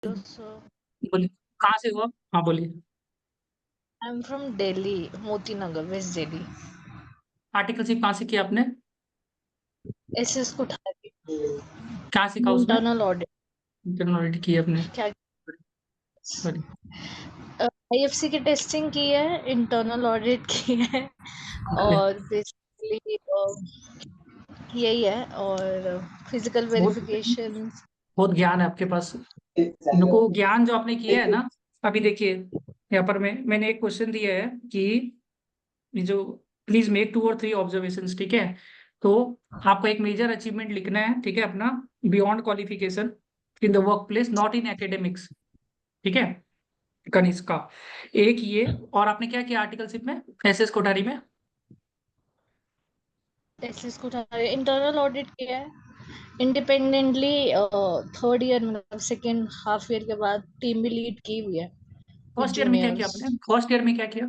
Hello sir. बोलिए, कहाँ से हो आप? हाँ बोलिए। I am from Delhi, Moti Nagar, waste Delhi. Articleship कहाँ से किया आपने? एसएस कोठारी। क्या सीखा उसमें? Internal audit. इंटरनल की आपने? क्या? सॉरी। आईएफसी की टेस्टिंग की है, इंटरनल ऑडिट की है, ओके। और बेसिकली यही है, और फिजिकल बहुत वेरिफिकेशन। बहुत ज्ञान है आपके पास। इनको ज्ञान जो आपने किया है ना, अभी देखिए यहाँ पर मैंने एक क्वेश्चन दिया है कि ये जो प्लीज मेक 2 और 3 ऑब्जर्वेशंस, ठीक है? तो आपको एक मेजर अचीवमेंट लिखना है, ठीक है, अपना beyond qualification in the work place not in academics, ठीक है, कनिष्क का एक ये। और आपने क्या किया आर्टिकलशिप में, एसएस कोठारी में? एसएस कोठारी इंटरनल ऑडिट किया है इंडिपेंडेंटली। थर्ड ईयर मतलब सेकेंड हाफ ईयर के बाद टीम भी लीड की हुई है विद फर्स्ट ईयर में क्या किया जूनियर्स। आपने? फर्स्ट ईयर में क्या किया?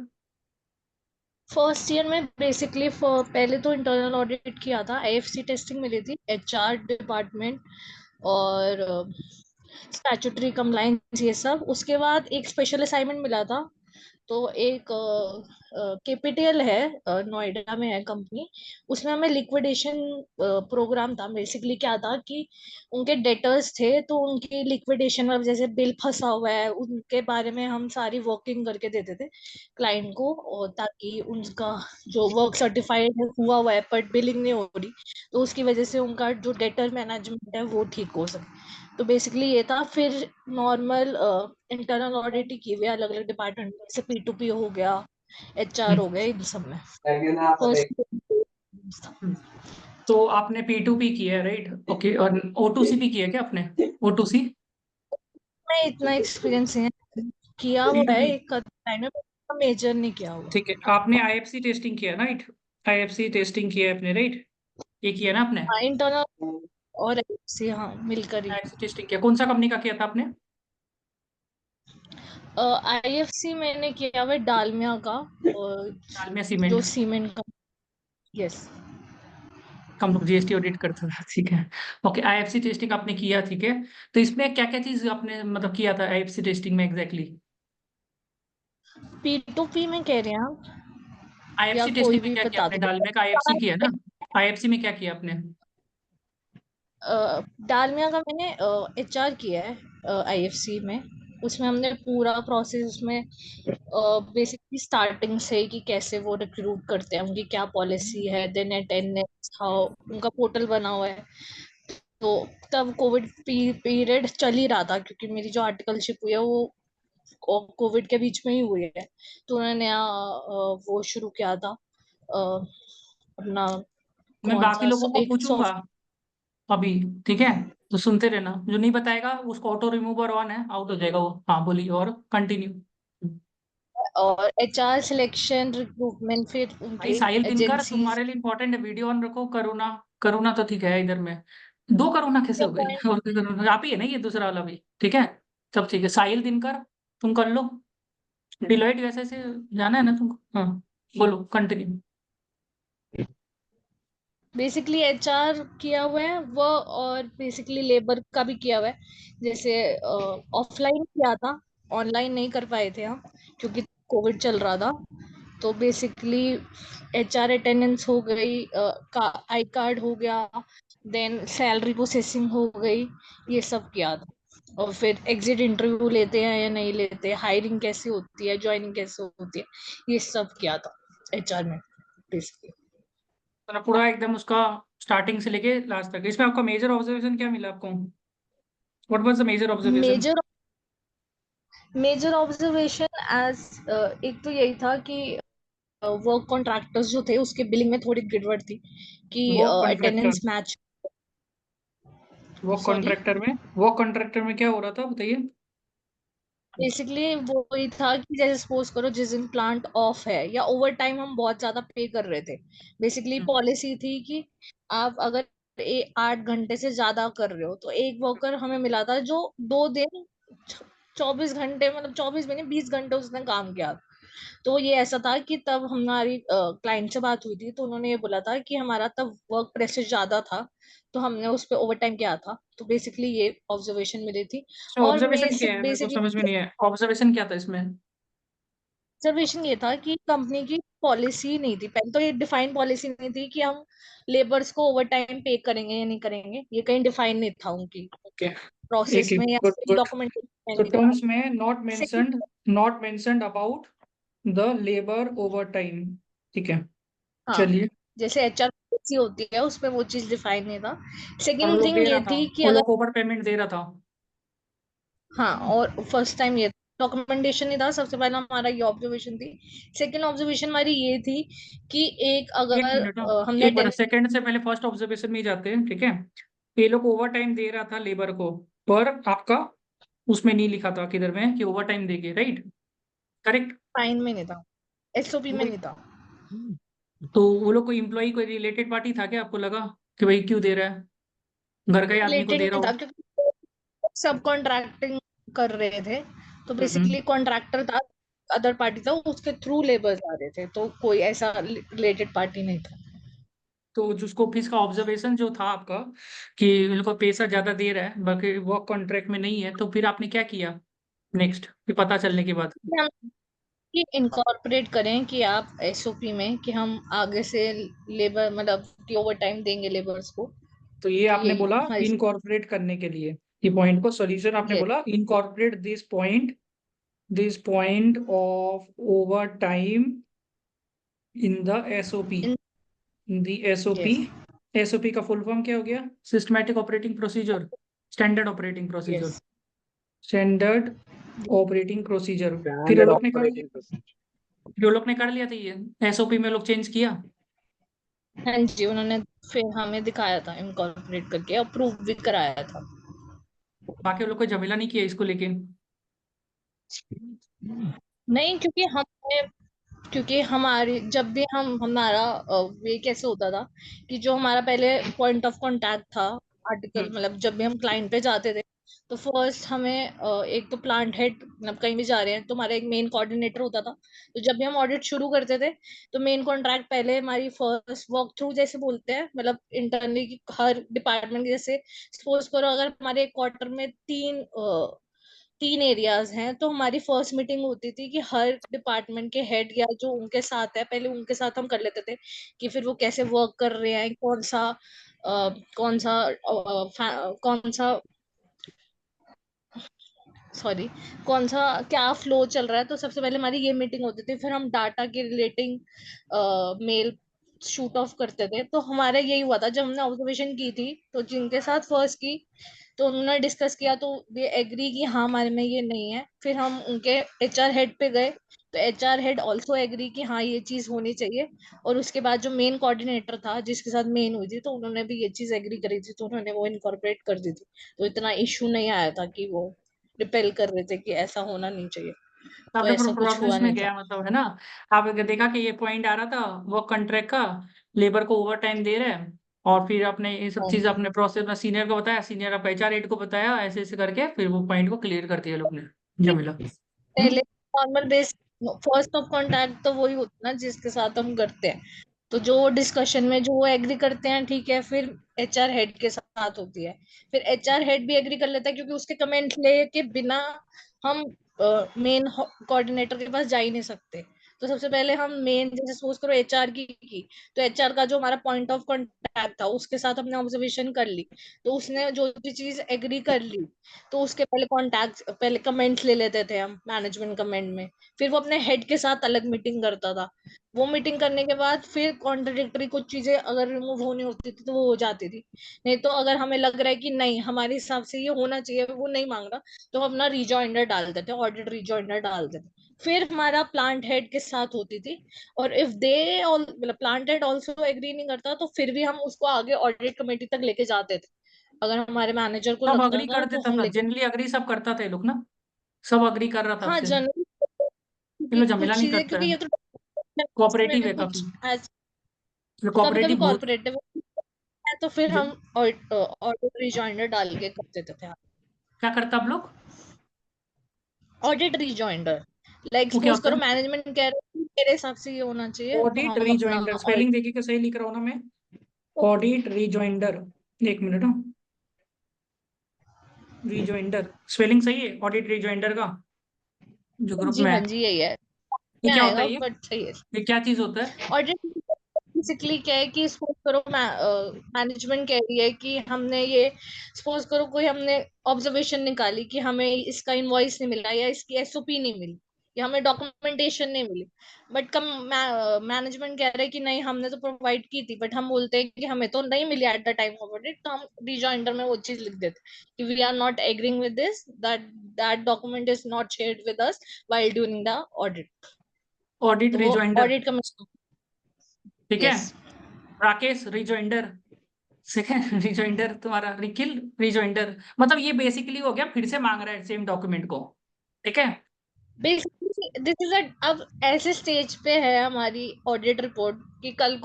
फर्स्ट ईयर में बेसिकली पहले तो इंटरनल ऑडिट किया था, आईएफसी टेस्टिंग मिली थी, एचआर डिपार्टमेंट और स्टैट्यूटरी कंप्लायंस ये सब। उसके बाद एक स्पेशल असाइनमेंट मिला था। तो एक केपीटीएल है, नोएडा में है कंपनी। उसमें हमें लिक्विडेशन प्रोग्राम था। बेसिकली क्या था कि उनके डेटर्स थे, तो उनकी लिक्विडेशन में जैसे बिल फंसा हुआ है, उनके बारे में हम सारी वर्किंग करके देते थे क्लाइंट को, और ताकि उनका जो वर्क सर्टिफाइड हुआ है बट बिलिंग नहीं हो रही, तो उसकी वजह से उनका जो डेटर मैनेजमेंट है वो ठीक हो सके। तो बेसिकली ये था। फिर नॉर्मल इंटरनल ऑडिट ही की हुई अलग अलग डिपार्टमेंट, जैसे पी2पी हो गया, एचआर हम्म, हो गया, इन सब में फर्स्ट। हम्म। तो आपने P2P किया है, राइट? ओके। और O2C भी किया है क्या आपने? O2C? में इतना एक्सपीरियंस है, किया हुआ है P2P, एक टाइम में, मेजर नहीं किया हुआ। ठीक है। आपने IFC टेस्टिंग किया है ना, राइट? IFC टेस्टिंग किया है आपने, राइट? ये किया ना आपने? हाँ, इंटरनल और एफसी, हाँ, मिलकर ही। IFC टेस्टिंग किया, कौन सा कंपनी का किया था आपने? आईएफसी मैंने किया हुआ है डालमिया का, और डालमिया जो सीमेंट। सीमेंट का। यस। हम लोग जीएसटी ऑडिट करते थे, ठीक है। ओके, IFC टेस्टिंग आपने किया, ठीक है। तो इसमें क्या क्या चीज आपने मतलब किया था IFC टेस्टिंग में एग्जैक्टली? पी2पी में कह रहे हैं आप, या IFC कोई टेस्टिंग में भी क्या किया बता आपने? दो। डालमिया का IFC किया ना? IFC में क्या किया आपने? डालमिया का मैंने एचआर किया है आईएफसी में। उसमें हमने पूरा प्रोसेस उसमें बेसिकली स्टार्टिंग से कि कैसे वो रिक्रूट करते हैं, उनकी क्या पॉलिसी है, देन अटेंडेंस, हाउ उनका पोर्टल बना हुआ है। तो तब कोविड पीरियड चल ही रहा था, क्योंकि मेरी जो आर्टिकलशिप हुई है वो कोविड के बीच में ही हुई है। तो उन्होंने नया वो शुरू किया था, अपना मैं कौन बाकी सा लोगों को एक पूछूंगा अभी, ठीक है? तो सुनते रहना, जो नहीं बताएगा उसको ऑटो रिमूवर ऑन है, आउट हो जाएगा वो। हाँ बोलिए और कंटिन्यू। और एचआर सिलेक्शन रिक्रूटमेंट, फिर भाई उनके साहिल दिनकर एजेंसीज। तुम्हारे लिए इंपॉर्टेंट है, वीडियो ऑन रखो। करुणा, करुणा तो ठीक है इधर में। दो करुणा कैसे हो गई? और कोई करुणा आप ही है ना, ये दूसरा वाला भी, ठीक है। सब ठीक है। साहिल दिनकर तुम कर लो, डिलॉयट वैसे से जाना है ना तुमको? हाँ बोलो, कंटिन्यू। बेसिकली एचआर किया हुआ है वो, और बेसिकली लेबर का भी किया हुआ है। जैसे ऑफलाइन किया था, ऑनलाइन नहीं कर पाए थे हम, क्योंकि कोविड चल रहा था। तो बेसिकली एचआर अटेंडेंस हो गई, आई कार्ड हो गया, देन सैलरी प्रोसेसिंग हो गई, ये सब किया था। और फिर एग्जिट इंटरव्यू लेते हैं या नहीं लेते, हायरिंग कैसे होती है, ज्वाइनिंग कैसे होती है, ये सब किया था एचआर में बेसिकली। मतलब पूरा एकदम उसका स्टार्टिंग से लेके लास्ट तक। इसमें आपका मेजर ऑब्जर्वेशन क्या मिला आपको? What was the major observation? Major major observation as, एक तो यही था कि वर्क कॉन्ट्रैक्टर्स जो थे उसके बिलिंग में थोड़ी गड़बड़ थी, कि वो कॉन्ट्रैक्टर, अटेंडेंस मैच। वो सॉरी। कॉन्ट्रैक्टर में वो कॉन्ट्रैक्टर में क्या हो रहा था बताइए? बेसिकली वो ही था कि जैसे सपोज करो जिस दिन प्लांट ऑफ है, या ओवर टाइम हम बहुत ज्यादा पे कर रहे थे। बेसिकली हम्म, पॉलिसी थी कि आप अगर 8 घंटे से ज्यादा कर रहे हो, तो एक वर्कर हमें मिला था जो 2 दिन 24 घंटे, मतलब 24 महीने 20 घंटे उसने काम किया। तो ये ऐसा था कि तब हमारी क्लाइंट से बात हुई थी, तो उन्होंने ये बोला था कि हमारा तब वर्क प्रेशर ज्यादा था, तो हमने उस पर ओवर टाइम किया था। तो बेसिकली ये ऑब्जर्वेशन मिली थी। तो और ऑब्जर्वेशन क्या बेसिक है, मेरे को बेसिकली समझ में नहीं है, ऑब्जर्वेशन क्या था इसमें? ऑब्जर्वेशन ये था कि कंपनी की पॉलिसी नहीं थी, पहले तो ये डिफाइन पॉलिसी नहीं थी कि हम लेबर्स को ओवर टाइम पे करेंगे या नहीं करेंगे, ये कहीं डिफाइन नहीं था उनकी ओके। एक प्रोसेस एक में या गुड गुड। डॉक्यूमेंटेशन तो नहीं था। टर्म्स में second, not mentioned about the labour over time. ठीक है, हाँ, चलिए। जैसे एचआर पॉलिसी होती है उसमें वो चीज डिफाइन नहीं था। और वो सेकंड लोग दे थिंग रहा ये था, थी कि वो अगर, लोग ओवर पेमेंट दे रहा था। हाँ, और फर्स्ट टाइम ये डॉक्यूमेंटेशन नहीं था, सबसे पहला हमारा ये ऑब्जर्वेशन थी। सेकंड ऑब्जर्वेशन हमारी ये थी कि एक एक अगर मिनट, हमने एक बार 10, सेकंड से पहले फर्स्ट ऑब्जर्वेशन में ही जाते हैं, ठीक है। ये लोग ओवर टाइम दे रहा था लेबर को, पर आपका उसमें नहीं लिखा था किधर में कि ओवर टाइम देंगे, राइट? करेक्ट। फाइन में नहीं था, एसओपी में वही। नहीं था। तो वो लोग कोई इम्प्लॉय, कोई रिलेटेड पार्टी था क्या, आपको लगा कि भाई क्यों दे रहा है, घर का ही आदमी को रिलेटेड दे रहा नहीं था हो? क्योंकि सब कॉन्ट्रैक्टिंग कर रहे थे, तो हम्म। बेसिकली कॉन्ट्रैक्टर था, अदर पार्टी था, उसके थ्रू लेबर्स आ रहे थे, तो कोई ऐसा रिलेटेड पार्टी नहीं था। तो जिसको ऑफिस का ऑब्जर्वेशन जो था आपका कि उनको पैसा ज्यादा दे रहा है बाकी वर्क कॉन्ट्रैक्ट में नहीं है, तो फिर आपने क्या किया नेक्स्ट, ये पता चलने के बाद? कि इनकॉर्पोरेट करें कि आप एसओपी में कि हम आगे से लेबर मतलब कि ओवर टाइम देंगे लेबर्स को। तो ये तो आपने यही बोला हमारी, इनकॉर्पोरेट करने के लिए, ये पॉइंट को सॉल्यूशन आपने ये बोला incorporate this point of over time in the SOP, in the SOP. Yes, SOP का फुल फॉर्म क्या हो गया? Systematic operating procedure, standard operating procedure, yes. Standard operating procedure. फिर वो स्टैंडर्ड लोग ने कर, ऑपरेटिंग प्रोसीजर। फिर वो लोग ने कर लिया था ये, एसओपी में लोग चेंज किया? हाँ जी, उन्होंने फिर हमें दिखाया था इनकॉर्पोरेट करके, अप्रूव भी कराया था। बाकी वो लोग कोई झमेला नहीं किया इसको लेके? नहीं, क्योंकि हमारी जब भी हमारा वे कैसे होता था कि जो हमारा पहले पॉइंट ऑफ कांटेक्ट था, आर्टिकल हम्म। मतलब जब भी हम क्लाइंट पे जाते थे, तो फर्स्ट हमें एक तो प्लांट हेड, मतलब कहीं भी जा रहे हैं तो हमारा एक मेन कोऑर्डिनेटर होता था। तो जब भी हम ऑडिट शुरू करते थे, तो मेन कॉन्ट्रैक्ट पहले हमारी फर्स्ट वॉक थ्रू जैसे बोलते हैं, मतलब इंटरनली की हर डिपार्टमेंट जैसे, सपोज करो अगर हमारे क्वार्टर में तीन एरियाज हैं, तो हमारी फर्स्ट मीटिंग होती थी कि हर डिपार्टमेंट के हेड या जो उनके साथ है पहले उनके साथ हम कर लेते थे कि फिर वो कैसे वर्क कर रहे हैं, कौन सा कौन सा सॉरी कौन सा क्या फ्लो चल रहा है। तो सबसे पहले हमारी ये मीटिंग होती थी, फिर हम डाटा के रिलेटिंग मेल शूट ऑफ करते थे। तो हमारा यही हुआ था जब हमने ऑब्जर्वेशन की थी, तो जिनके साथ फर्स्ट की, तो उन्होंने डिस्कस किया, तो ये एग्री कि हाँ हमारे में ये नहीं है। फिर हम उनके एचआर हेड पे गए, तो एचआर हेड ऑल्सो एग्री कि हाँ ये चीज होनी चाहिए। और उसके बाद जो मेन कोऑर्डिनेटर था जिसके साथ मेन हुई थी, तो उन्होंने भी ये चीज एग्री करी थी, तो उन्होंने वो इनकॉर्पोरेट कर दी थी। तो इतना इशू नहीं आया था कि वो रिपेल कर रहे थे कि ऐसा होना नहीं चाहिए। तो तो आपने ऐसा कुछ प्रोग्रेस हुआ में नहीं था। गया मतलब, है ना? आपने देखा कि ये पॉइंट आ रहा था वर्क कॉन्ट्रैक्ट का, लेबर को ओवर टाइम दे रहे हैं, और फिर आपने ये सब चीज हाँ, अपने प्रोसेस में सीनियर को बताया, सीनियर आप एचआर हेड को बताया, ऐसे ऐसे करके फिर वो पॉइंट को क्लियर कर दिया लोग ने, झमेला। पहले normal base first of contact तो वही होता है ना जिसके साथ हम करते हैं। तो जो डिस्कशन में जो वो एग्री करते हैं, ठीक है, फिर एचआर हेड के साथ होती है। फिर एचआर हेड भी एग्री कर लेता है, क्योंकि उसके कमेंट ले के बिना हम मेन कोऑर्डिनेटर के पास जा ही नहीं सकते। तो सबसे पहले हम मेन, जैसे सपोज करो एचआर की, तो एचआर का जो हमारा पॉइंट ऑफ कांटेक्ट था उसके साथ हमने ऑब्जर्वेशन कर ली, तो उसने जो भी चीज एग्री कर ली, तो उसके पहले कमेंट्स ले लेते थे हम मैनेजमेंट कमेंट में। फिर वो अपने हेड के साथ अलग मीटिंग करता था। वो मीटिंग करने के बाद फिर कॉन्ट्रडिक्टरी कुछ चीजें अगर रिमूव होनी होती थी तो वो हो जाती थी। नहीं तो अगर हमें लग रहा है कि नहीं हमारे हिसाब से ये होना चाहिए, वो नहीं मांग रहा, तो हम अपना रिजॉइंडर डाल देते, ऑडिट रिजॉइंडर डाल देते। फिर हमारा प्लांट हेड के साथ होती थी। और इफ दे ऑल मतलब प्लांट हेड ऑल्सो एग्री नहीं करता, तो फिर भी हम उसको आगे ऑडिट कमेटी तक लेके जाते थे। अगर हमारे मैनेजर को सब लगता अग्री था कर तो देता हम था लेके, जनरली, अग्री सब करता था ये लोग ना, सब अग्री कर रहा था हाँ आपसे, जनरली, ये क्योंकि लोग झमेला कुछ नहीं चीजें, करता क्योंकि है, ये तो कोऑपरेटिव है में कुछ काफी, ऐसे कभी कभी कोऑपरेटिव बहुत। कॉर्पोरेटिव है, तो फिर हम ऑडिट रिजॉइंडर डाल के कर देते थे। क्या करता आप लोग? ऑडिट रिजॉइंडर लाइक वो क्या सपोज होता करो है? मैनेजमेंट कह रहे हैं मेरे हिसाब से ये होना चाहिए, तो ऑडिट हम अपना रिजॉइंडर, स्पेलिंग देखिए कैसे लिख रहा हूँ ना मैं। ऑडिट रिजॉइंडर, एक मिनट। रिजॉइंडर स्पेलिंग सही है ऑडिट रिजॉइंडर का, जो ग्रुप जी में हाँ है? जी यही है, ये में क्या होता आएगा है बट सही है। ये क्या चीज होता है? ऑडिट बेसिकली क्या है कि सपोज करो मैनेजमेंट कह रही है कि हमने ये, सपोज करो कोई हमने ऑब्जर्वेशन निकाली कि हमें इसका इनवॉइस नहीं मिला या इसकी एसओपी नहीं मिली या हमें डॉक्यूमेंटेशन नहीं मिली, बट कम मैनेजमेंट कह रहे हैं कि नहीं हमने तो प्रोवाइड की थी, बट हम बोलते हैं कि हमें तो नहीं मिली at the time of audit, तो हम रिजॉइंडर में वो चीज लिख देते हैं कि we are not agreeing with this, that that document is not shared with us while during the audit. Audit तो वो रिजॉइंडर, ऑडिट का, ठीक है। यस राकेश रिजॉइंडर, ठीक है। रिजॉइंडर तुम्हारा निखिल रिजॉइंडर, मतलब ये बेसिकली हो गया फिर से मांग रहा है सेम डॉक्यूमेंट को, ठीक है। बेसिकली दिस इज अब ऐसे स्टेज पे है हमारी ऑडिट रिपोर्ट कि कल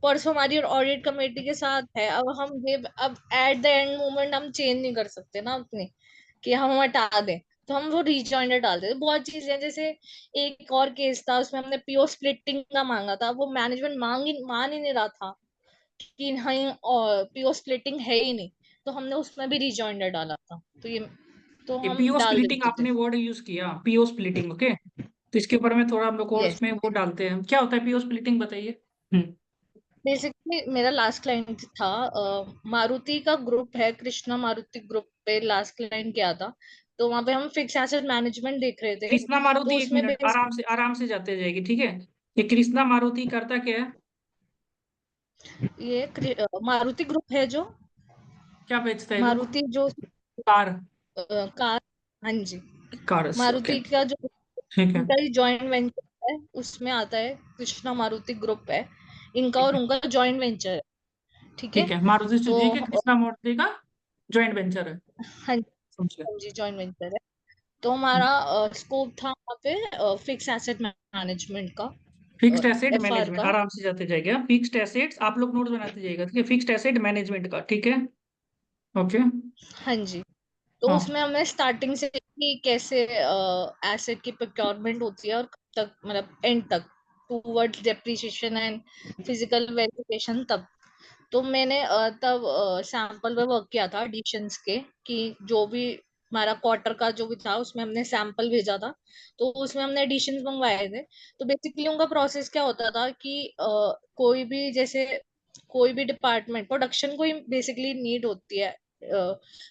परसों हमारी ऑडिट कमेटी के साथ है, अब हम ये अब एट द एंड मोमेंट हम चेंज नहीं कर सकते ना अपने, कि हम हटा दें, तो हम वो रीजॉइंडर डाल देते। बहुत चीजें हैं, जैसे एक और केस था उसमें हमने पीओ स्प्लिटिंग का मांगा था, वो मैनेजमेंट मान ही नहीं रहा था कि नहीं पीओ स्प्लिटिंग है ही नहीं, तो हमने उसमें भी रीजॉइंडर डाला था, तो ये तो ये हम पीओ डाल स्प्लिटिंग देते थे। आपने वर्ड यूज किया, पीओ स्प्लिटिंग, ओके। तो इसके ऊपर में थोड़ा हम लोग और यस, इसमें वो डालते हैं, क्या होता है पीओ स्प्लिटिंग, बताइए। बेसिकली मेरा लास्ट क्लाइंट था मारुति का ग्रुप है, कृष्णा मारुति ग्रुप पे लास्ट क्लाइंट किया था, तो वहां पे हम फिक्स एसेट मैनेजमेंट देख रहे थे। कृष्णा तो मारुति, एक उसमें मिनट, आराम से जाते जाएगी, ठीक है। ये कृष्णा मारुति करता क्या है? ये मारुति ग्रुप है जो, क्या बेचता है लोग? मारुति जो कार? कार, हाँ जी, कार्स, ओके। मारुति का जो ठीक है। उनका ही जॉइंट वेंचर है, उसमें आता है कृष्णा मारुति ग्रुप है इनका, ठीक और है। उनका जॉइंट वेंचर है, ठीक है। ठीक है, मारुति तो सुजुकी कृष्णा मारुति का जॉइंट वेंचर है। हाँ जी, समझ गया। हाँ जी जॉइंट वेंचर है। तो हमारा स्कोप था वहाँ पे फिक्स एसेट मैनेजमेंट का, फिक्स्ड एसेट एफआर मैनेजमेंट, का। आराम से जाते जाएगा, फिक्स्ड एसेट्स आप लोग नोट बनाते जाइएगा, ठीक है, फिक्स्ड एसेट मैनेजमेंट का, ठीक है। ओके। हाँ जी, तो हाँ। उसमें हमें स्टार्टिंग से ही कैसे एसेट की प्रोक्योरमेंट होती है और कब तक, मतलब एंड तक, towards depreciation and physical verification तब। तो मैंने तब सैंपल पे वर्क किया था एडिशंस के, कि जो भी हमारा क्वार्टर का जो भी था उसमें हमने सैंपल भेजा था, तो उसमें हमने एडिशंस मंगवाए थे। तो बेसिकली उनका प्रोसेस क्या होता था कि कोई भी जैसे कोई भी डिपार्टमेंट प्रोडक्शन को ही बेसिकली नीड होती है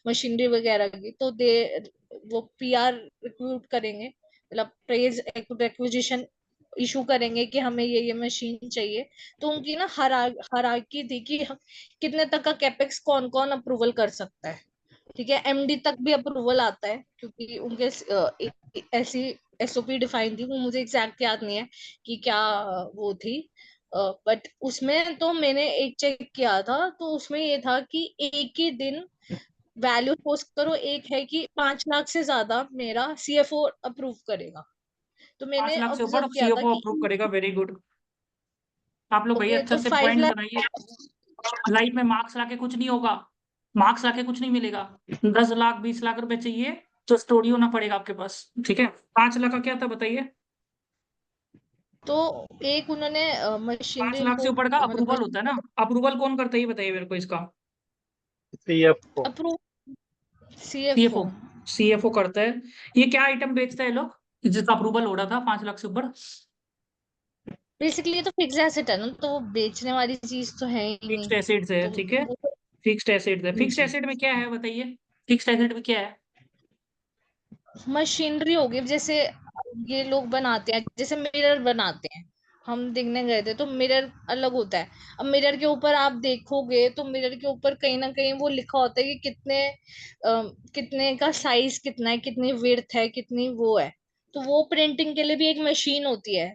मशीनरी वगैरह की, तो दे वो पीआर रिक्रूट करेंगे, मतलब प्रेज एक्विजिशन इशू करेंगे कि हमें ये मशीन चाहिए। तो उनकी ना हरारकी थी कि कितने तक का कैपेक्स कौन कौन अप्रूवल कर सकता है, ठीक है, एमडी तक भी अप्रूवल आता है, क्योंकि उनके ऐसी एसओपी डिफाइन थी, वो मुझे एग्जैक्ट याद नहीं है कि क्या वो थी, बट उसमें तो मैंने एक चेक किया था, तो उसमें ये था कि एक ही दिन वैल्यू पोस्ट करो, एक है कि 5 लाख से ज्यादा मेरा सीएफओ अप्रूव करेगा। तो पांच मैंने लाख से ऊपर ऑब्जर्व किया था सीएफओ कि अप्रूव करेगा, वेरी गुड। आप लोग भैया ओके, अच्छे तो से फाइव पॉइंट लाख बनाइए। लाइफ में मार्क्स लाके कुछ नहीं होगा, मार्क्स लाके कुछ नहीं मिलेगा। 10 लाख 20 लाख रुपए चाहिए तो स्टोरी होना पड़ेगा आपके पास, ठीक है। 5 लाख का क्या था बताइए? तो एक उन्होंने पांच मशीनरी लाख से इम्पोर्ट, ऊपर का मतलब अप्रूवल होता है ना, अप्रूवल कौन करता है ये बताइए मेरे को इसका। CFO। Approve, CFO. CFO, CFO करता है। ये क्या आइटम बेचता है लोग जिसका अप्रूवल हो रहा था 5 लाख से ऊपर? बेसिकली ये तो फिक्स एसेट है ना, तो वो बेचने वाली चीज तो है ही नहीं, फिक्स्ड एसेट्स है, तो ठीक है। वो फिक्स्ड एसेट्स है, फिक्स्ड जी, एसेट में क्या है बताइए? फिक्स्ड एसेट में क्या है? मशीनरी होगी, जैसे ये लोग बनाते हैं, जैसे मिरर बनाते हैं, हम देखने गए थे तो मिरर अलग होता है। अब मिरर के ऊपर आप देखोगे तो मिरर के ऊपर कहीं ना कहीं वो लिखा होता है कि कितने का साइज कितना है, कितनी विड्थ है, कितनी वो है। तो वो प्रिंटिंग के लिए भी एक मशीन होती है।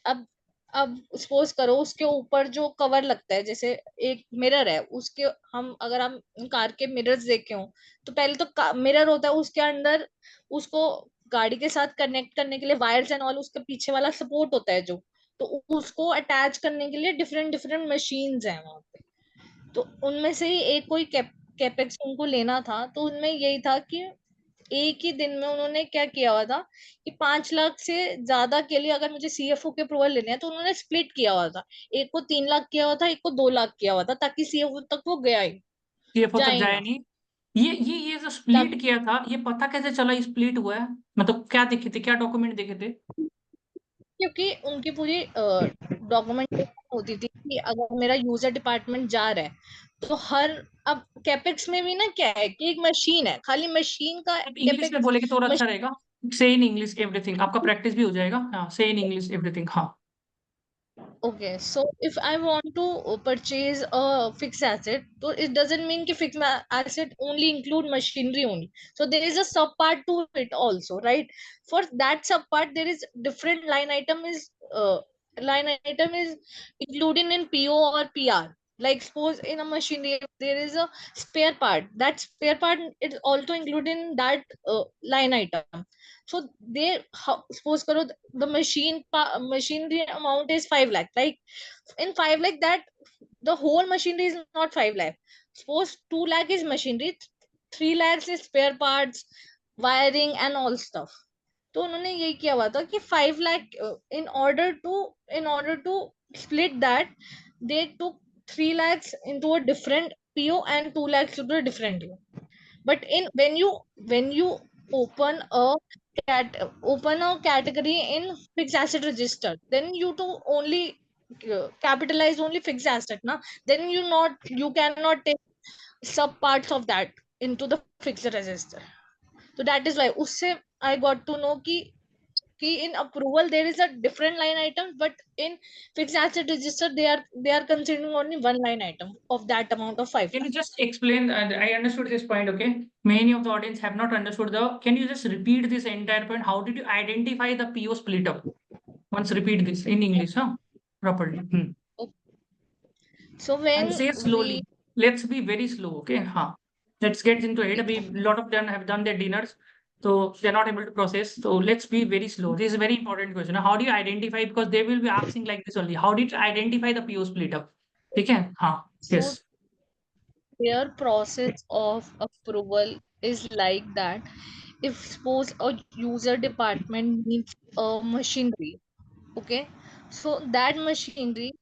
अब अब सपोज करो उसके ऊपर जो कवर लगता है, जैसे एक मिरर है उसके, हम अगर हम कार के मिरर्स देखे हो, तो पहले तो मिरर होता है, उसके अंदर उसको गाड़ी के साथ कनेक्ट करने के लिए वायर्स एंड ऑल, उसके पीछे वाला सपोर्ट होता है जो, तो उसको अटैच करने के लिए डिफरेंट डिफरेंट मशीन्स हैं वहां पे। तो उनमें से ही एक कोई कैपेक्स उनको लेना था, तो उनमें यही था कि एक ही दिन में उन्होंने क्या किया हुआ था कि 5 लाख से ज्यादा के लिए अगर मुझे सीएफओ के अप्रूवल लेने हैं तो उन्होंने स्प्लिट किया हुआ था। एक को 3 लाख किया हुआ था, एक को 2 लाख किया हुआ था, ताकि सीएफओ तक वो गया ही सीएफओ तक जाए ही जाए ना। नहीं। ये जो स्प्लिट किया था, ये पता कैसे चला स्प्लिट हुआ है? मतलब क्या देखे थे, क्या डॉक्यूमेंट देखे थे? क्योंकि उनकी पूरी डॉक्यूमेंटेशन होती थी कि अगर मेरा यूजर डिपार्टमेंट जा रहा है तो हर, अब कैपेक्स में भी ना क्या है कि एक मशीन है, खाली मशीन का आप इंग्लिश में कैपेक्स। बोलेंगे तो और अच्छा रहेगा। से इन इंग्लिश एवरीथिंग, आपका प्रैक्टिस भी हो जाएगा। हाँ, से इन इंग्लिश एवरीथिंग। हाँ। Okay, so if I want to purchase a fixed asset, so it doesn't mean कि fixed asset only include machinery only. So there is a sub part to it also, right? For that sub part, there is different line item is included in PO or PR. Like suppose in a machinery there is a spare part. That spare part is also included in that line item. So they suppose karo the machinery amount is 5 lakh, like in 5 lakh that the whole machinery is not 5 lakh. Suppose 2 lakh is machinery, 3 lakhs is spare parts, wiring and all stuff. तो उन्होंने यही किया हुआ था कि 5 lakh in order to split that, they took 3 lakhs into a different PO and 2 lakhs into a different PO. But in when you open a open a category in fixed asset register, then you to only capitalize only fixed asset na, then you cannot take sub parts of that into the fixed register. So that is why usse I got to know कि in approval there is a different line item, but in fixed asset register they are considering only one line item of that amount of 5 Can you lakh. just explain? I understood this point, okay? Many of the audience have not understood the. Can you just repeat this entire point? How did you identify the PO split up? Once repeat this in English, huh? Properly. So And when say we slowly. Let's be very slow, okay? Huh. Let's get into it. A lot of them have done their dinners, so they're not able to process. So let's be very slow. This is a very important question. How do you identify? Because they will be asking like this only. How did you identify the PO split up? Okay? Huh. so Yes. their process of approval is like that. If suppose a user department needs a machinery, okay, so that machinery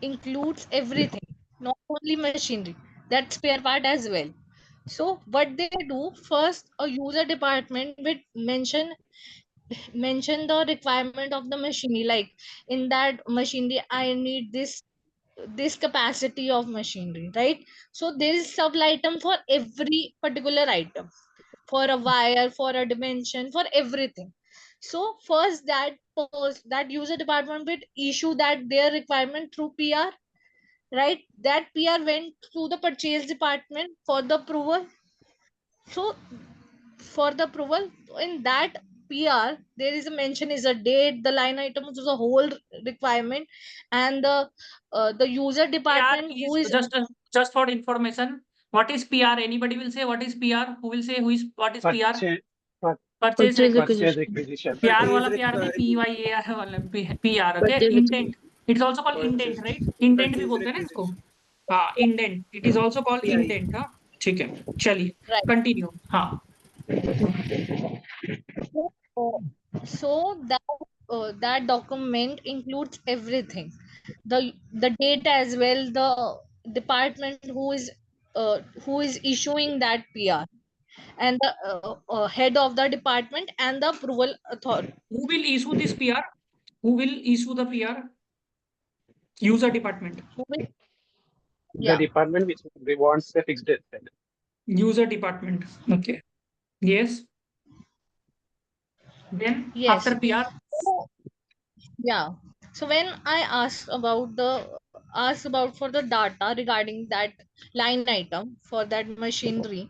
includes everything, not only machinery, that spare part as well. So what they do first, a user department will mention the requirement of the machinery, like in that machinery I need this capacity of machinery, right? So there is sub item for every particular item, for a wire, for a dimension, for everything. So first that user department will issue that their requirement through PR, right? That PR went to the purchase department for the approval. So for the approval in that PR there is a mention is a date, the line item is a whole requirement, and the user PR, department who please, is just for information, what is PR? Anybody will say what is PR? Who will say what is PR? Purchase, pur- Purchase Purchase purchase requisition. requisition. requisition. PR वाला PR नहीं, PYAR वाला PR, okay? Purchase Intent. requisition. It's also called intent, right? Intent भी बोलते हैं ना इसको? हाँ, indent, it is also called indent. हाँ, ठीक है, चलिए right. कंटिन्यू। हाँ। So that document includes everything, the date as well, the department who is issuing that PR, and the head of the department and the approval authority. Who will issue this PR? Who will issue the PR? User department. Who will, The yeah. department which wants a fixed asset. User department. Okay. Yes. Then Yes. after PR, So, yeah. So when I asked about for the data regarding that line item for that machinery,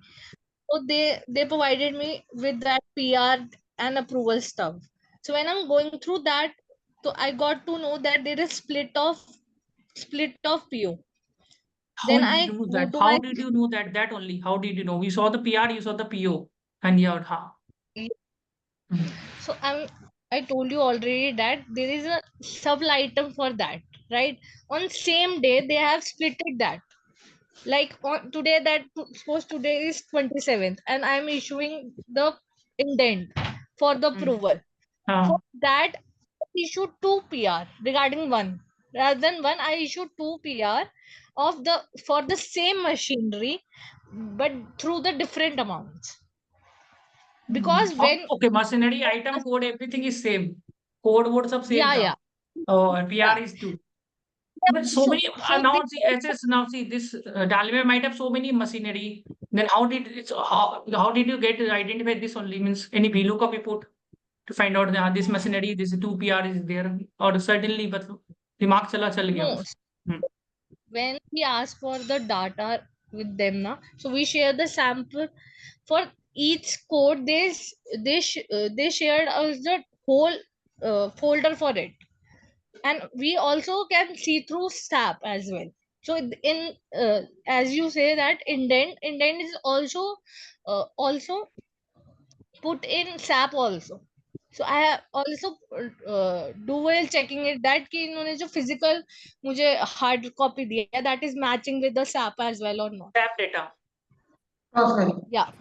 so they provided me with that PR and approval stuff. So when I'm going through that, so I got to know that there is split of PO. how Then did you I know go that? to How my did you know that? That only. How did you know? We saw the PR, you saw the PO, and yeah, ha. so I told you already that there is a sub item for that, right? On same day they have splitted that. Like on today, that suppose today is 27th and I'm issuing the indent for the approval. हाँ For that, I issued 2 PR regarding one. Rather than one, I issued 2 PR of the for the same machinery, but through the different amounts. Because when okay, machinery item code everything is same, code सब same था. yeah, PR is 2. But so so many now see SS now see this Dalmia might have so many machinery. Then how did you get identify this only, means any VLOOKUP you put to find out that this machinery, this 2 PR is there, or certainly but दिमाग चल गया no, बस. when we ask for the data with them now, so we share the sample for each code. They shared us the whole folder for it, and we also can see through SAP as well. So in as you say that indent is also put in SAP also. So I have also do well checking it that कि इन्होंने जो physical मुझे hard copy दिया है that is matching with the SAP as well or not. SAP data. Yeah.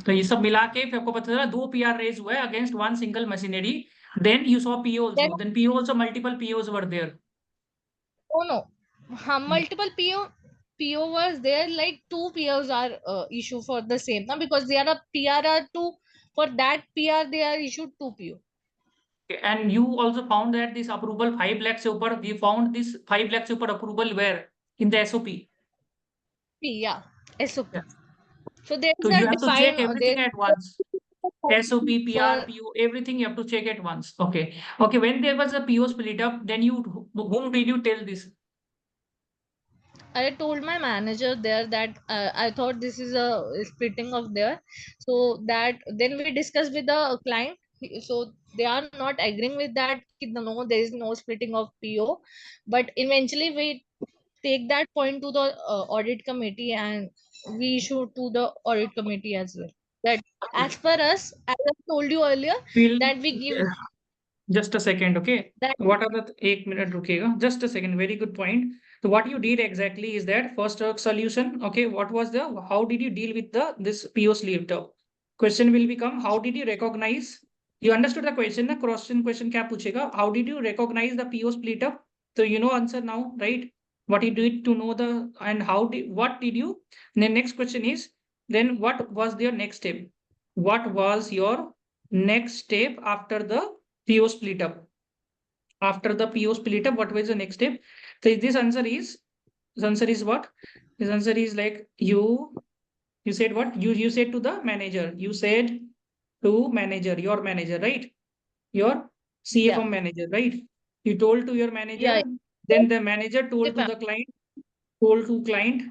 तो ये सब मिला के फिर आपको पता चला 2 PR रेज हुआ है against one single machinery. Then you saw PO Then also, then PO also multiple POs were there. oh no, multiple PO was there, like 2 POs are issue for the same now because they are a PR are 2 for that PR they are issued 2 PO. And you also found that this approval 5 lakh से ऊपर, we found this 5 lakh से ऊपर approval where in the SOP. Yeah, SOP. So there So is you a have to check define everything at once. SOP, PR, for PO, everything you have to check at once. Okay. Okay. When there was a PO split up, then whom did you tell this? I told my manager there that I thought this is a splitting of there. So that then we discussed with the client. So they are not agreeing with that. No, there is no splitting of PO. But eventually we take that point to the audit committee and we issue to the audit committee as well. That as per us, as I told you earlier, We'll that we give just a second. Okay. that What are the 1 minute रुकिएगा. Just a second. Very good point. So what you did exactly is that first solution. Okay. What was how did you deal with this PO split up? Question will become, how did you recognize? You understood the question, na? Question क्या पूछेगा? How did you recognize the PO split up? So you know answer now, right? What you did to know and what did you? The next question is, then what was your next step? What was your next step after the PO split up? After the PO split up, what was the next step? So this answer is what? This answer is like you said what? You said to the manager. You said to manager, your manager, right? Your yeah, CFM manager, right? You told to your manager, yeah, then the manager told to the client,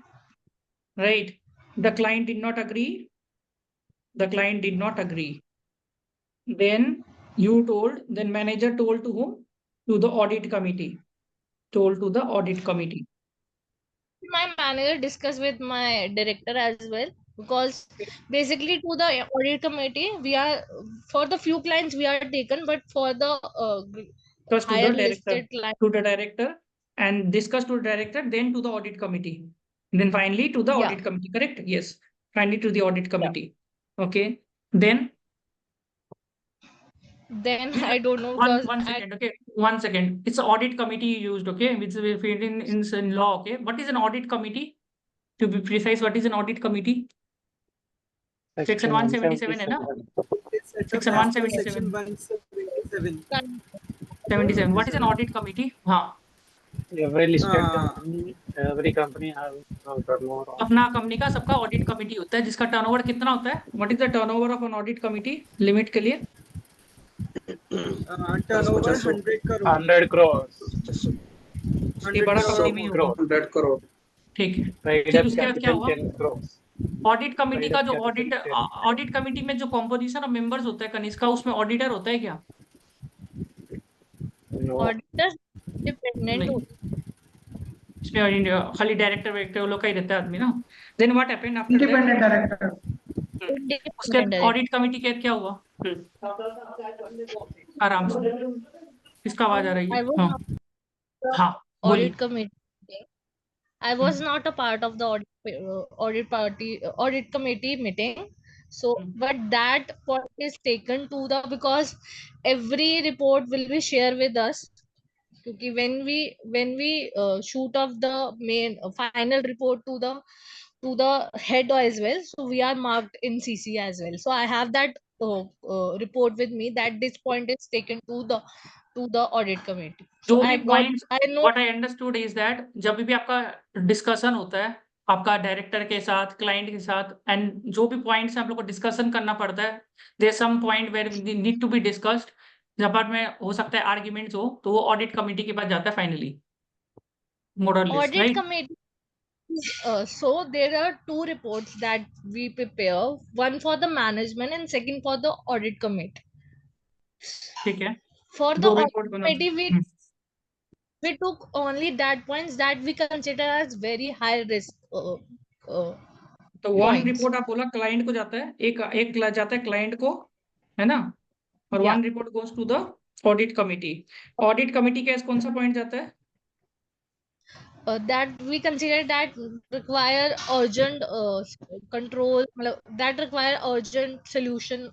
right? The client did not agree. The client did not agree. Then then manager told to whom? To the audit committee. Told to the audit committee. my manager discussed with my director as well, because basically to the audit committee we are for the few clients we are taken, but for the Discuss to higher the director, listed clients, and discuss to the director, then to the audit committee. Then finally to the yeah, audit committee, correct? Yes. Finally to the audit yeah. committee. Okay. Then Then I don't know one because one second, okay. 1 second. It's an audit committee you used, okay, which we find in law, okay. What is an audit committee? To be precise, what is an audit committee? Section 177 है ना? Section 177. 77. What is an audit committee? हाँ. Every listed company, every company have turnover. अपना company का सबका audit committee होता है जिसका turnover कितना होता है? What is the turnover of an audit committee limit के लिए? Turnover 100 crore 100 crores. ये बड़ा कंपनी में ही होगा. 100 करोड़. ठीक है. Paid फिर up उसके बाद क्या capital हुआ? 10 crores. ऑडिट कमिटी का जो Paid up capital audit committee में जो कॉम्पोजिशन ऑफ मेंबर्स होता है कनिष्का, उसमें ऑडिटर होता है क्या? No. auditor dependent नहीं. इसमें खाली डायरेक्टर वो लोग का ही रहता है आदमी ना. Then what happened after independent director. उसके ऑडिट कमिटी के क्या हुआ? आराम से. किसका आवाज आ रही I है? was हाँ not the हाँ बोलिए. audit committee. I was not a part of the audit committee meeting. So, but that point is taken to the, because every report will be shared with us. क्योंकि when we shoot off the main final report to the head as well, so we are marked in CC as well. So I have that report with me, that this point is taken to the audit committee. So जो भी points, I know. What I understood is that जब भी आपका discussion होता है आपका director के साथ, क्लाइंट के साथ, एंड जो भी पॉइंट्स आप लोग को डिस्कशन करना पड़ता है, there some point where need to be discussed, जब पार्ट में हो सकता है आर्ग्यूमेंट्स हो, तो वो ऑडिट कमेटी के पास जाता है फाइनली, मोर और less, Audit right? committee. So there are two reports that we prepare, one for the management and second for the audit committee. ठीक है, For the दो audit रिपोर्ट बनाते committee, हैं। we took only that points that we consider as very high risk तो one points. Report आप बोला client को जाता है, एक एक जाता है क्लाइंट को, है ना, और Yeah. One report goes to the audit committee. Audit committee का कौन सा पॉइंट जाता है? That we consider that require urgent control, that require urgent solution,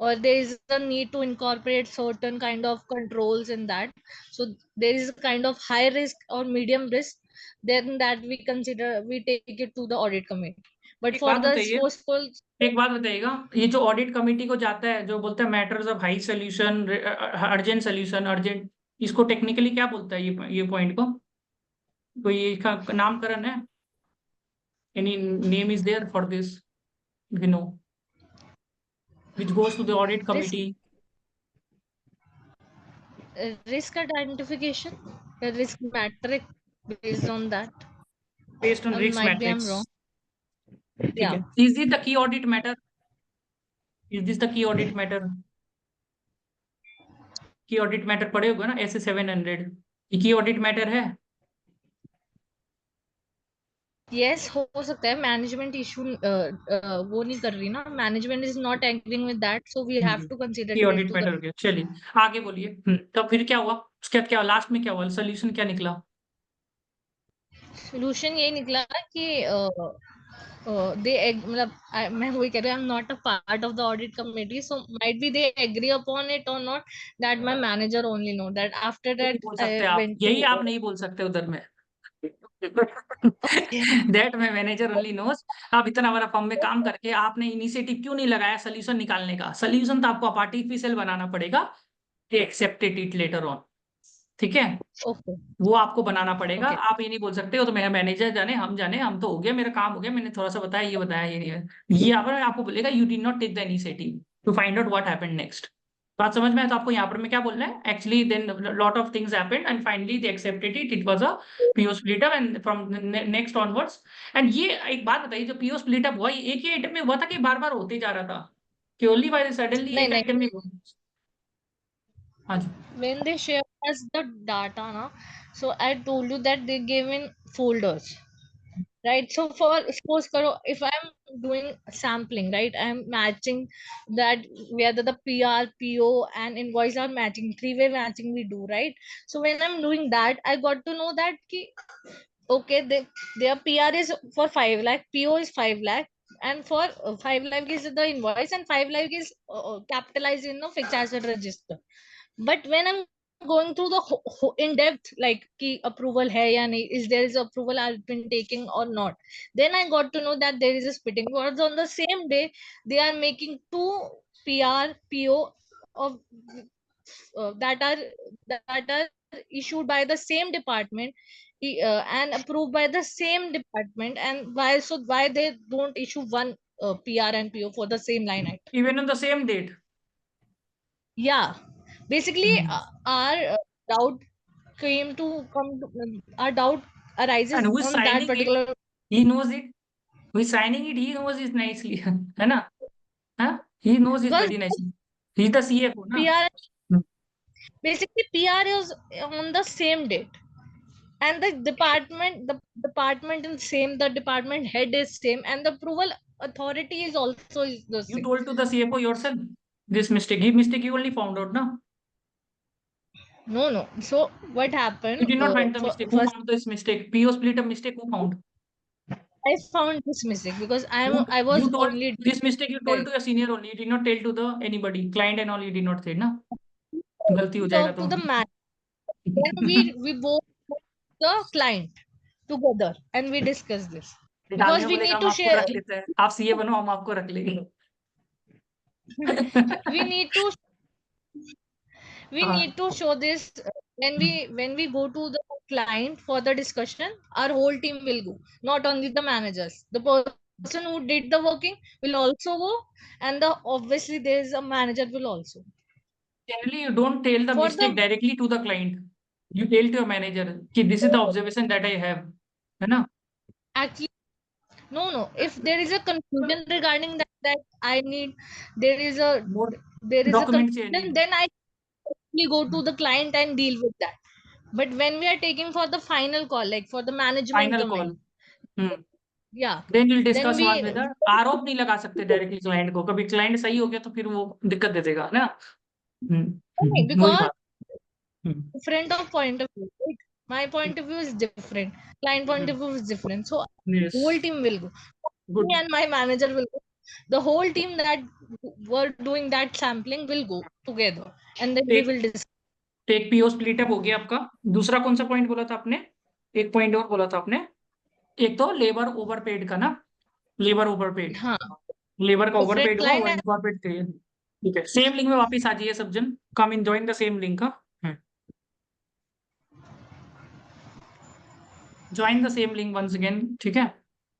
or there is a need to incorporate certain kind of controls in that. So there is a kind of high risk or medium risk, then that we consider, we take it to the audit committee. But एक for बात the बताइए, forceful, एक बात बताइएगा, ये जो audit committee को जाता है, जो बोलता है matters of high solution, solution, urgent, इसको टेक्निकली क्या बोलता है ये पॉइंट को? कोई इसका नामकरण है? Any name is there for this, you know, which goes to the audit risk committee? risk identification, the risk matrix, based on that. Based on risk Might be I'm matrix. wrong. ठीक Yeah. है, is this the key audit matter? Is this the key audit matter? की audit matter पड़े होगा ना, ऐसे 700 ये की audit matter है? यस, हो सकता है मैनेजमेंट इशू वो नहीं कर रही ना, management is not agreeing with that, so we have to consider की it audit to the. Matter हो गया, चलिए आगे बोलिए। तो फिर क्या हुआ, उसके बाद क्या लास्ट में क्या हुआ, सोल्यूशन क्या निकला? सोल्यूशन यही निकला कि दे मतलब मैं वही कह रही हूँ, I am not a part of the audit committee, so might be they agree upon it और not, that my manager only know that, after यही दैट बोल आई सकते हैं आप, वेंट यही टू। आप नहीं बोल सकते उधर में। That my manager only knows. आप इतना बड़ा फर्म में काम करके आपने इनिशिएटिव क्यों नहीं लगाया सोल्यूशन निकालने का? सोल्यूशन तो आपको आर्टिफिशियल बनाना पड़ेगा, एक्सेप्टेड इट लेटर ऑन, ठीक है, ओके वो आपको बनाना पड़ेगा। ओके आप ये नहीं बोल सकते हो तो मेरा मैनेजर जाने हम तो हो गया, मेरा काम हो गया, मैंने थोड़ा सा बताया, ये बताया, ये नहीं है, ये यहाँ पर आपको बोलेगा you did not take the initiative to find out what happened next. बात समझ में है? तो आपको यहाँ पर में क्या बोलना है, actually then lot of things happened and finally they accepted it, it was a PO split up and from next onwards. And ये एक बात बताइए, जो पीओ स्प्लिट अप हुआ, ये एक ही आइटम में हुआ था कि बार बार होते जा रहा था, कि ओनली बाय सडनली नहीं एक नहीं, आइटम में हुआ? हाँ जी, when they share us the data na, so I told you that they gave in folders, right? So for suppose karo, if I'm doing sampling, right, I'm matching that whether the PR, PO and invoice are matching, three-way matching we do, right? So when I'm doing that, I got to know that ki, okay, their PR is for 5 lakh, PO is 5 lakh, and for 5 lakh is the invoice and 5 lakh is capitalized in the fixed asset register. But when I'm going through the in depth, like ki approval hai ya nahi, is there is approval I've been taking or not, then I got to know that there is a splitting, because on the same day they are making two PR PO of that are issued by the same department, and approved by the same department, and why they don't issue one PR and PO for the same line item? Even on the same date. Yeah, basically our doubt came to come to, our doubt And arises who is on that signing it? particular. He knows it. Who is signing it? He knows it nicely, है ना? हाँ, he knows it Because very nicely. He's the CFO ना? PR, basically PR is on the same date, and the department is same, the department head is same, and the approval authority is also is the You same. told to the CFO yourself this mistake. He mistake you only found out ना? No, so what You happened, did not find the mistake. Who first found this mistake? PO split up mistake. Who found? I found this mistake because You I was you told only this mistake you told to your senior only. You did not tell to the anybody, client and all. You did not say ना. गलती हो जाएगा talk to तो. the man. Then we both went to the client together and we discussed this डालने because में we बोलेगा need हम to आपको share. रख लेते हैं. आप सीए बनो हम आपको रख लेंगे. We need to हाँ. show this when we go to the client for the discussion. Our whole team will go, not only the managers. The person who did the working will also go, and the obviously there is a manager will also Generally, you don't tell the for mistake the directly to the client. You tell to your manager कि this is the observation that I have. है ना? actually. No, if there is a confusion regarding that I need, there is a More there is a documents चाहिए confusion, need. then I we go to the client and deal with that. But when we are taking for the final call, like for the management Final call. domain, yeah, Then we'll then discuss one with the आरोप नहीं लगा सकते directly client को. कभी client सही हो गया तो फिर वो दिक्कत दे देगा ना. वही because बात. different of point of view, right? My point of view is different, client point of view is different, so Yes. whole team will go. Good. Me and my manager will go. The whole team that were doing that sampling will go together, and then we will discuss. एक PO split up हो गया आपका. दूसरा कौन सा point बोला था आपने? एक पॉइंट और बोला था आपने. एक तो लेबर ओवरपेड का ना. Labour overpaid. हाँ, लेबर का different ओवरपेड हुआ client और and ओवरपेड थे. ठीक है. सेम लिंक में वापस आ जाइए सब जन. Come in join the same link. Join the same link once again. ठीक है.